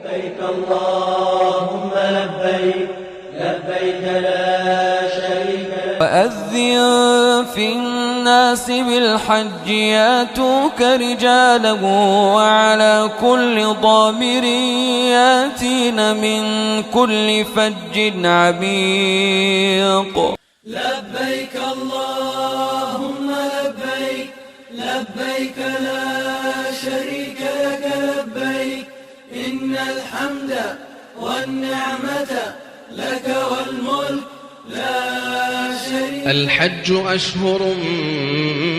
لبيك اللهم لبيك لبيك لا شريك لك. وأذن في الناس بالحج ياتوك رجالا وعلى كل ضامر ياتين من كل فج عميق. لبيك اللهم لبيك لبيك لا شريك لك لبيك إن الحمد والنعمة لك والملك لا شريك. الحج أشهر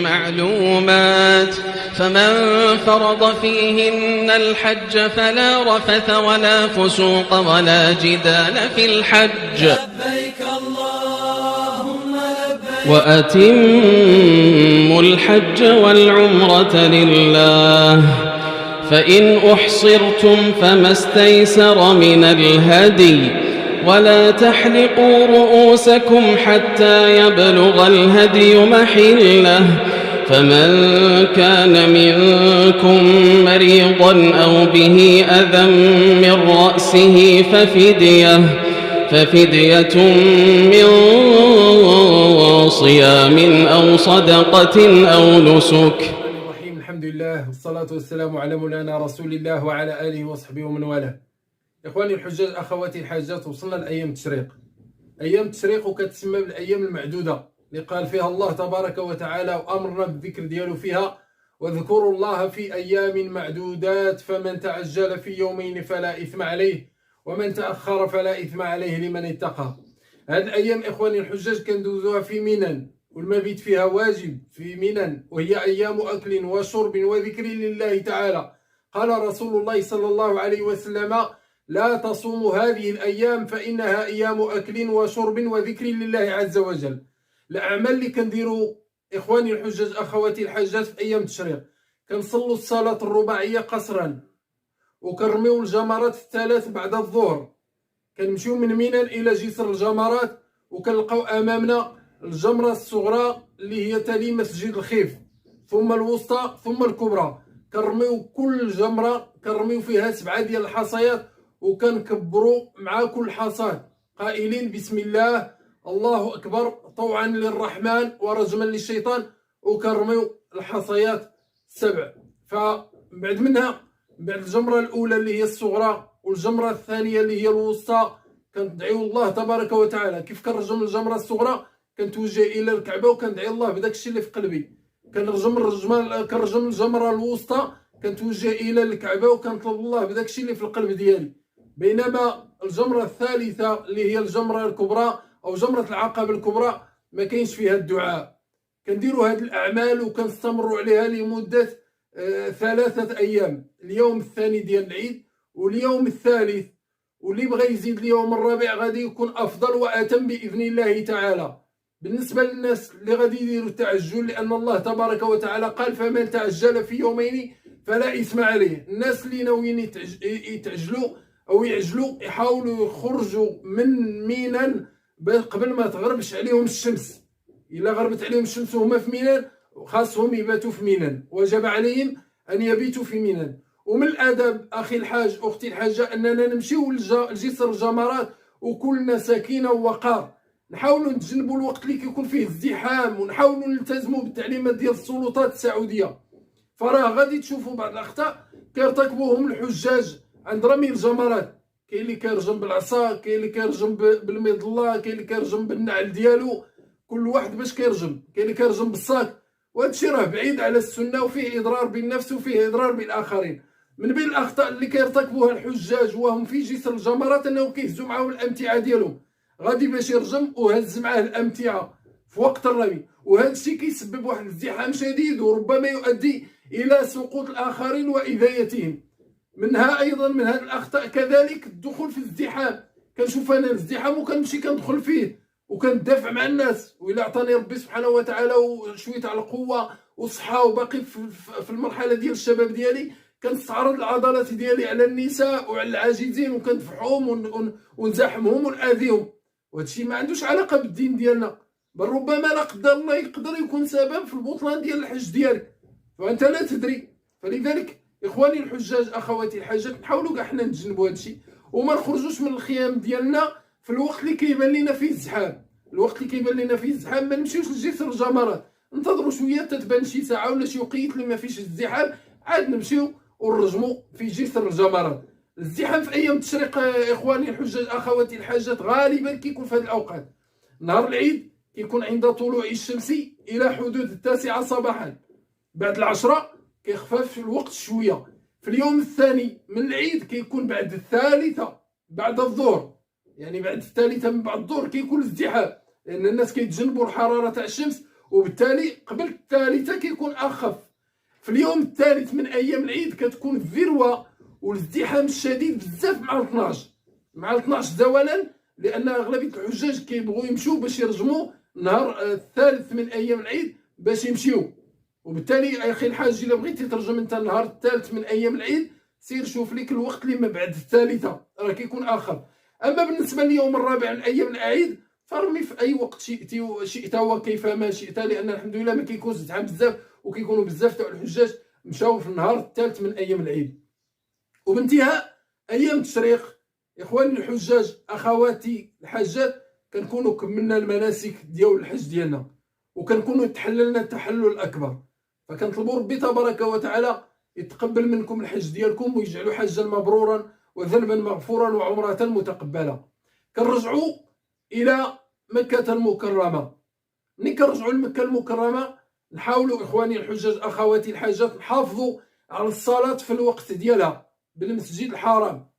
معلومات فمن فرض فيهن الحج فلا رفث ولا فسوق ولا جدال في الحج. لبيك اللهم لبيك. وأتموا الحج والعمرة لله فإن أحصرتم فما استيسر من الهدي ولا تحلقوا رؤوسكم حتى يبلغ الهدي محله فمن كان منكم مريضا أو به أذى من رأسه ففدية من صيام أو صدقة أو نسك. الحمد لله والصلاة والسلام على مولانا رسول الله وعلى آله وصحبه ومن والاه. إخواني الحجاج أخواتي الحاجات، وصلنا لأيام التشريق. أيام التشريق وكتسمى بالأيام المعدودة اللي قال فيها الله تبارك وتعالى وأمرنا بالذكر ديالو فيها: واذكروا الله في أيام معدودات فمن تعجل في يومين فلا إثم عليه ومن تأخر فلا إثم عليه لمن اتقى. هذه الأيام إخواني الحجاج كندوزوها في منن، والمبيت فيها واجب في منن، وهي أيام أكل وشرب وذكر لله تعالى. قال رسول الله صلى الله عليه وسلم: لا تصوموا هذه الأيام فإنها أيام أكل وشرب وذكر لله عز وجل. الأعمال اللي كنديروا إخواني الحجاج أخواتي الحاجات في أيام التشريق: كنصلوا الصلاة الرباعية قصرا، وكنرميو الجمرات الثلاث بعد الظهر، كنمشيو من منى إلى جسر الجمرات، وكنلقاو أمامنا الجمرة الصغرى اللي هي تلي مسجد الخيف، ثم الوسطى ثم الكبرى. كنرميو كل جمرة كنرميو فيها 7 ديال الحصيات، وكنكبروا مع كل حصاد قائلين بسم الله الله أكبر طوعا للرحمن ورجما للشيطان، وكنرميو الحصيات 7. فبعد منها بعد الجمرة الأولى اللي هي الصغرى والجمرة الثانية اللي هي الوسطى كندعيو الله تبارك وتعالى. كيف كنرجم الجمرة الصغرى كنتوجه إلى الكعبة وكندعي الله بداك الشيء اللي في قلبي. كنرجم الجمرة الوسطى كنتوجه إلى الكعبة وكنطلب الله بداك الشيء اللي في القلب ديالي. بينما الجمرة الثالثة اللي هي الجمرة الكبرى أو جمرة العقبة الكبرى ما كاينش فيها الدعاء. كنديروا هذه الأعمال وكنستمروا عليها لمدة 3 أيام: اليوم الثاني ديال العيد واليوم الثالث، واللي بغى يزيد اليوم الرابع غادي يكون أفضل وأتم بإذن الله تعالى. بالنسبة للناس اللي غادي يديروا التعجل، لأن الله تبارك وتعالى قال: فمن تعجل في يومين فلا إثم عليه. الناس اللي ناويين يتعجلوا أو يعجلوا يحاولوا يخرجوا من منى قبل ما تغربش عليهم الشمس. إلا غربت عليهم الشمس وهما في منى خاصهم يباتوا في منى، وجب عليهم أن يبيتوا في منى. ومن الأدب أخي الحاج أختي الحاجة أننا نمشيو لجسر الجمرات وكلنا سكينة ووقار، نحاولوا نتجنبوا الوقت اللي كيكون فيه ازدحام، ونحاولوا نلتزموا بالتعليمات ديال السلطات السعودية. فراه غادي تشوفوا بعض الأخطاء كيرتكبوهم الحجاج عند رمي الجمرات. كاين اللي كيرجم بالعصا، كاين اللي كيرجم بالمظله، كاين اللي كيرجم بالنعل ديالو، كل واحد باش كيرجم، كاين اللي كيرجم بالصاك. وهذا الشيء راه بعيد على السنه وفيه اضرار بالنفس وفيه اضرار بالاخرين. من بين الاخطاء اللي كيرتكبوها الحجاج وهم في جسر الجمرات انهم كيهزوا معاهم الامتعه ديالهم، غادي باش يرجم وهز معاه الامتعه في وقت الرمي، وهذا الشيء كيسبب واحد الازدحام شديد وربما يؤدي الى سقوط الاخرين واذايتهم. منها ايضا من هذه الاخطاء كذلك الدخول في الازدحام. كنشوف انا الازدحام وكنمشي كندخل فيه وكندافع مع الناس، والا عطاني ربي سبحانه وتعالى وشويه على القوه وصحه وباقي في المرحله ديال الشباب ديالي، كنستعرض العضلات ديالي على النساء وعلى العاجزين وكندفعهم ونزاحمهم وناذيهم. وهذا الشيء ما عندوش علاقه بالدين ديالنا، بل ربما لا قدر الله يقدر يكون سبب في البطلان ديال الحج ديالك، فانت لا تدري. فلذلك اخواني الحجاج اخواتي الحاجات، نحاولوا كاع حنا نتجنبوا هادشي وما نخرجوش من الخيام ديالنا في الوقت اللي كيبان لنا فيه الزحام. الوقت اللي كيبان لنا فيه الزحام ما نمشيوش لجسر الجمرات، ننتظروا شويه تتبان شي ساعه ولا شي وقيت اللي ما فيش الزحام، عاد نمشيو ونرجموا في جسر الجمرات. الزحام في ايام التشريق اخواني الحجاج اخواتي الحاجات غالبا كيكون في هذه الاوقات. نهار العيد كيكون عند طلوع الشمس الى حدود 9 صباحا، بعد العشرة كيخفف الوقت شويه. في اليوم الثاني من العيد كيكون بعد الثالثه بعد الظهر، يعني بعد الثالثه من بعد الظهر كيكون ازدحام، لان الناس كيتجنبوا الحراره تاع الشمس، وبالتالي قبل الثالثه كيكون اخف. في اليوم الثالث من ايام العيد كتكون الذروه والازدحام الشديد بزاف مع 12 زوالا، لان اغلبيه الحجاج كيبغوا يمشيو باش يرجموا نهار الثالث من ايام العيد باش يمشيو. وبالتالي اخي الحاج الا بغيتي ترجم انت النهار الثالث من ايام العيد، سير شوف لك الوقت اللي ما بعد الثالثه راه كيكون اخف. اما بالنسبه لليوم الرابع من ايام العيد فرمي في اي وقت شئت وكيفما شئت، لان الحمد لله ما كيكونش زحام بزاف، وكيكونوا بزاف تاع الحجاج مشاو في النهار الثالث من ايام العيد. وبانتهاء ايام التشريق اخواني الحجاج اخواتي الحاجات كنكونوا كملنا المناسك ديال الحج ديالنا، وكنكونوا تحللنا التحلل الاكبر. فكنطلبوا ربي تبارك وتعالى يتقبل منكم الحج ديالكم ويجعلوا حجا مبرورا وذنبا مغفورا وعمرة متقبله. كنرجعوا الى مكة المكرمه. ملي كنرجعوا لمكة المكرمه نحاولوا اخواني الحجاج اخواتي الحاجات نحافظوا على الصلاه في الوقت ديالها بالمسجد الحرام،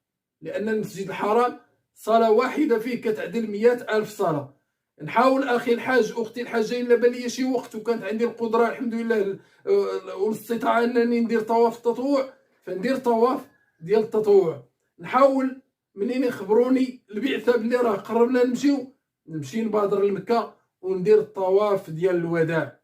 لان المسجد الحرام صلاه واحده فيه كتعدل 100,000 صلاه. نحاول اخي الحاج اختي الحاجه الا بان لي شي وقت وكانت عندي القدره الحمد لله والاستطاعه انني ندير طواف التطوع، فندير طواف ديال التطوع. نحاول منين يخبروني البعثه بلي راه قربنا نمشي نبادر لمكه وندير الطواف ديال الوداع،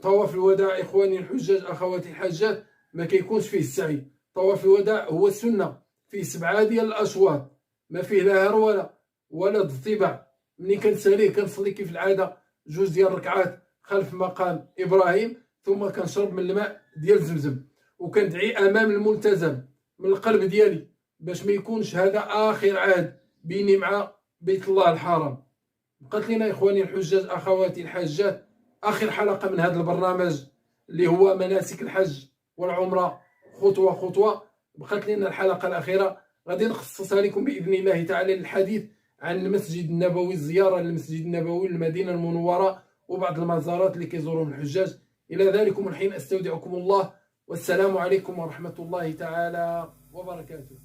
طواف الوداع اخواني الحجاج اخواتي الحاجات ما كيكونش فيه السعي. طواف الوداع هو السنه، فيه 7 ديال الاشواط، ما فيه لا هروله ولا اضطباع. ملي كنساليه كنصلي كيف العاده 2 ديال الركعات خلف مقام ابراهيم، ثم كنشرب من الماء ديال زمزم، وكندعي امام الملتزم من القلب ديالي باش ما يكونش هذا اخر عهد بيني مع بيت الله الحرام. بقات لنا اخواني الحجاج اخواتي الحاجات اخر حلقه من هذا البرنامج اللي هو مناسك الحج والعمره خطوه خطوه. بقات لنا الحلقه الاخيره غادي نخصصها لكم باذن الله تعالى للحديث عن المسجد النبوي، الزياره للمسجد النبوي المدينه المنوره وبعض المزارات اللي كيزورهم الحجاج. الى ذلكم الحين استودعكم الله، والسلام عليكم ورحمه الله تعالى وبركاته.